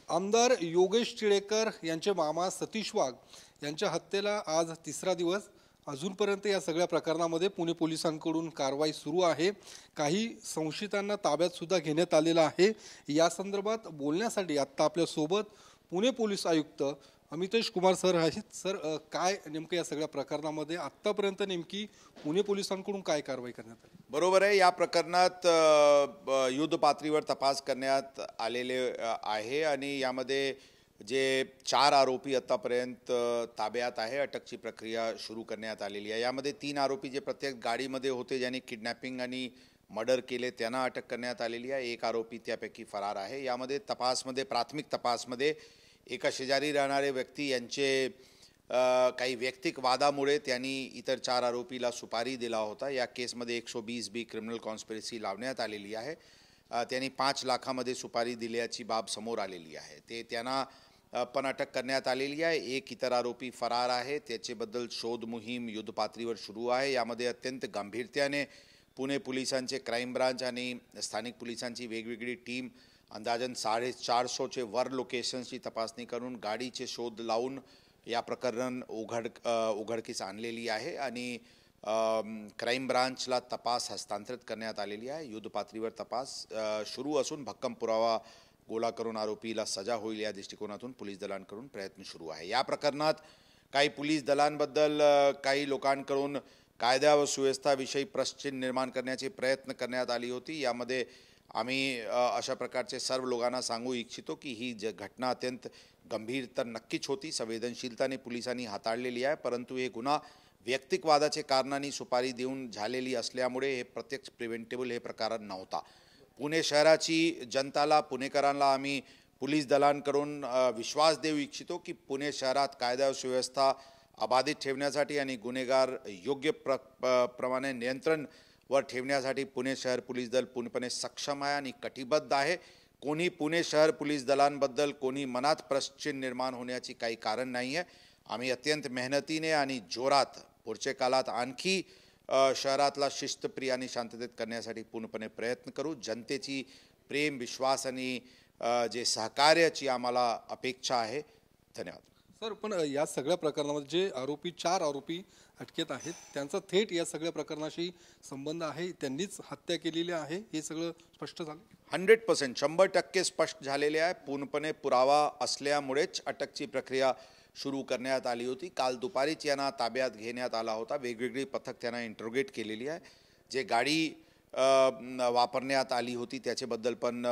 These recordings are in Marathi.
आमदार योगेश टिळेकर यांचे मामा सतीश वाघ यांच्या हत्येला आज तिसरा दिवस। अजूनपर्यंत या सगळ्या प्रकरणामध्ये पुणे पोलिसांकडून कारवाई सुरू आहे। काही संशयितांना ताब्यात सुद्धा घेण्यात आलेला आहे। या संदर्भात बोलण्यासाठी आता आपल्या सोबत पुणे पोलीस आयुक्त अमितेश कुमार सर आहेत। सर, काय नेमकं या सगळ्या प्रकरणामध्ये आतापर्यंत नेमकी पुणे पोलिसांकडून काय कारवाई करण्यात आली? बरोबर आहे, या प्रकरणात युद्ध पातळीवर तपास करण्यात आलेले आहे आणि यामध्ये जे 4 आरोपी आतापर्यंत ताब्यात आहे, अटकची प्रक्रिया सुरू करण्यात आलेली आहे। यामध्ये 3 आरोपी जे प्रत्येक गाडीमध्ये होते ज्यांनी किडनॅपिंग आणि मर्डर केले त्यांना अटक करण्यात आलेली आहे। एक आरोपी त्यापैकी फरार आहे। यामध्ये प्राथमिक तपासमध्ये एका शेजारी राहणारे व्यक्ती यांचे काही वैयक्तिक वादामुळे त्यांनी इतर 4 आरोपीला सुपारी दिला होता। या केसमध्ये 120B क्रिमिनल कॉन्स्पिरसी लावण्यात आलेली आहे। त्यांनी 5 लाखामध्ये सुपारी दिल्याची बाब समोर आलेली आहे। त्यांना पण अटक करण्यात आलेली आहे। एक इतर आरोपी फरार आहे, त्याच्याबद्दल शोध मोहीम युद्ध पातळीवर सुरू आहे। यामध्ये अत्यंत गंभीरतेने पुणे पोलिसांचे क्राईम ब्रांच आणि स्थानिक पोलिसांची वेगवेगळी टीम अंदाजन 450चे वर लोकेशन्सची तपासणी करून गाडीचे शोध लावून या प्रकरण उघडकीस आणलेली आहे आणि क्राईम ब्रांचला तपास हस्तांतरित करण्यात आलेली आहे। युद्ध पातळीवर तपास सुरू असून भक्कम पुरावा गोळा करून आरोपीला सजा होईल या दृष्टिकोनातून पोलीस दलांकडून प्रयत्न सुरू आहे। या प्रकरणात काही पोलीस दलांबद्दल काही लोकांकडून कायदा व सुव्यवस्थेविषयी प्रश्न निर्माण करण्याचे प्रयत्न करण्यात आली होती। यामध्ये आम्ही अशा प्रकारचे सर्व लोकांना सांगू इच्छितो की ही घटना अत्यंत गंभीर तर नक्कीच होती, संवेदनशीलताने पोलिसांनी हाताळलेली आहे, परंतु हे गुन्हा वैयक्तिक वादाचे कारणाने सुपारी देऊन झालेली असल्यामुळे हे प्रत्यक्ष प्रिव्हेंटेबल हे प्रकार नव्हता। पुणे शहराची जनताला, पुणेकरांना आम्ही पोलीस दलांकडून विश्वास देऊ इच्छितो की पुणे शहरात कायदा व सुव्यवस्था अबाधित ठेवण्यासाठी आणि गुन्हेगार योग्य प्रमाणे नियंत्रण वर ठेवण्यासाठी पुणे शहर पोलीस दल पूर्णपणे सक्षम आहे आणि कटिबद्ध आहे। कोणी पुणे शहर पोलीस दलांबद्दल कोणी मनात प्रश्न निर्माण होण्याची काही कारण नाही आहे। आम्ही अत्यंत मेहनतीने आणि जोरात पुढच्या काळात आणखी शहरातला शिस्तप्रिय आणि शांततेत करण्यासाठी पूर्णपणे प्रयत्न करू। जनतेची प्रेम, विश्वास आणि जे सहकार्याची आम्हाला अपेक्षा आहे। धन्यवाद सर। पण या सगळ्या प्रकरणामध्ये जे 4 आरोपी अटकेत आहेत त्यांचा थेट या सगळ्या प्रकरणाशी संबंध आहे, त्यांनीच हत्या केलेली आहे, हे सगळं स्पष्ट झालं? 100% 100% स्पष्ट झालेले आहे। पूर्णपणे पुरावा असल्यामुळेच अटकची प्रक्रिया सुरू करण्यात आली होती। काल दुपारीच यांना ताब्यात घेण्यात आला होता। वेगवेगळी पथक त्यांना इंट्रोगेट केलेली आहे। जे गाडी वापरण्यात आली होती त्याच्याबद्दल पण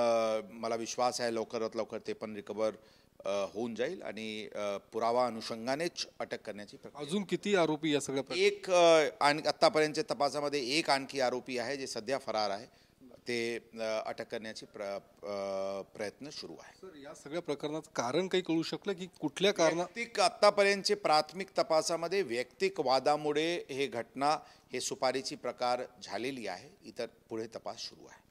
मला विश्वास आहे लवकरात लवकर ते पण रिकवर होऊन जाईल आणि पुरावा अनुषंगानेच अटक करण्याची प्रक्रिया। अजून किती आरोपी या सगळ्या एक आतापर्यंतच्या तपासामध्ये एक आणखी आरोपी आहे जे सध्या फरार आहे, ते अटक करण्याची प्रयत्न सुरू आहे। सर, या सगळ्या प्रकरणाचं कारण काही कळू शकलं की कुठल्या कारणात? आतापर्यंतचे प्राथमिक तपासामध्ये वैयक्तिक वादामुळे हे घटना हे सुपारीची प्रकार झालेली आहे। इतर पुढे तपास सुरू आहे।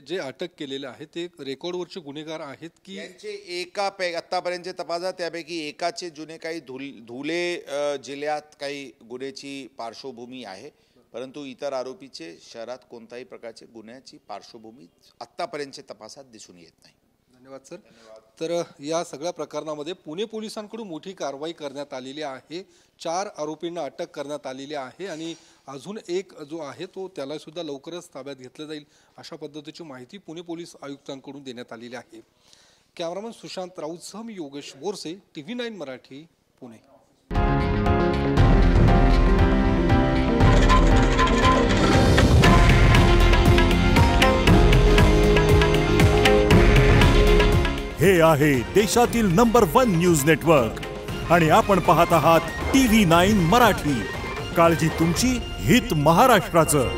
जे अटक केलेले आहेत ते रेकॉर्डवरचे गुन्हेगार आहेत की यांचे आतापर्यंतच्या तपासात त्यापैकी एकाचे जुने काही धुले जिल्ह्यात काही गुन्ह्याची पार्श्वभूमी आहे, परंतु इतर आरोपीचे शहरात कोणत्याही प्रकारचे गुन्ह्याची पार्श्वभूमी आतापर्यंतच्या तपासात दिसून येत नाही। धन्यवाद सर। तर या सगळ्या प्रकरणामध्ये पुणे पोलिसांकडून मोठी कारवाई करण्यात आलेली आहे। 4 आरोपींना अटक करण्यात आलेली आहे आणि अजून एक जो आहे तो त्याला सुद्धा लवकरच ताब्यात घेतलं जाईल, अशा पद्धतीची माहिती पुणे पोलीस आयुक्तांकडून देण्यात आलेली आहे। कॅमेरामन सुशांत राऊतसह मी योगेश बोरसे, TV9 मराठी, पुणे। हे आहे देशातील नंबर 1 न्यूज नेटवर्क आणि आपण पाहत आहात TV9 मराठी। काळजी तुमची, हित महाराष्ट्राचं।